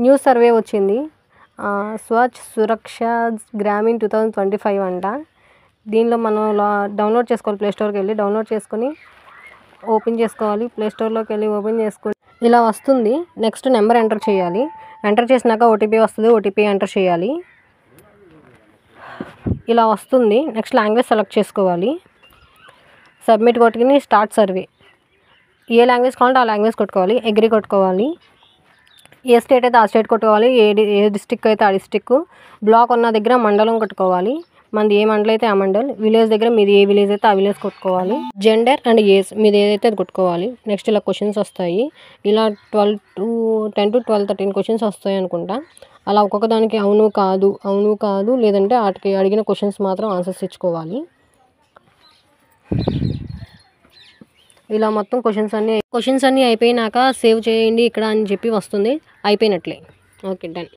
News survey వచ్చింది. స్వచ్ఛ సురక్ష గ్రామీణ్ 2025 అంట. దీనిలో మనం డౌన్లోడ్ చేసుకోవాలి. ప్లేస్టోర్కి వెళ్ళి డౌన్లోడ్ చేసుకొని ఓపెన్ చేసుకోవాలి. ప్లేస్టోర్లోకి వెళ్ళి ఓపెన్ చేసుకొని ఇలా వస్తుంది. నెక్స్ట్ నెంబర్ ఎంటర్ చేయాలి. ఎంటర్ చేసినాక ఓటీపీ వస్తుంది. ఓటీపీ ఎంటర్ చేయాలి. ఇలా వస్తుంది. నెక్స్ట్ లాంగ్వేజ్ సెలెక్ట్ చేసుకోవాలి. సబ్మిట్ కొట్టుకుని స్టార్ట్ సర్వే. ఏ లాంగ్వేజ్ కావాలంటే ఆ లాంగ్వేజ్ కొట్టుకోవాలి. అగ్రీ కొట్టుకోవాలి. ఏ స్టేట్ అయితే ఆ స్టేట్ కొట్టుకోవాలి. ఏ డిస్టిక్ అయితే ఆ డిస్టిక్. బ్లాక్ ఉన్న దగ్గర మండలం కొట్టుకోవాలి. మనది ఏ మండలం అయితే ఆ మండల్. విలేజ్ దగ్గర మీది ఏ విలేజ్ అయితే ఆ విలేజ్ కొట్టుకోవాలి. జెండర్ అండ్ ఏజ్ మీది ఏదైతే అది కొట్టుకోవాలి. నెక్స్ట్ ఇలా క్వశ్చన్స్ వస్తాయి. ఇలా 10 to 12, 13 క్వశ్చన్స్ వస్తాయి అనుకుంటా. అలా ఒక్కొక్క దానికి అవును కాదు లేదంటే వాటికి అడిగిన క్వశ్చన్స్ మాత్రం ఆన్సర్స్ ఇచ్చుకోవాలి. ఇలా మొత్తం క్వశ్చన్స్ అన్నీ అయిపోయినాక సేవ్ చేయండి ఇక్కడ అని చెప్పి వస్తుంది. అయిపోయినట్లే. Okay, done.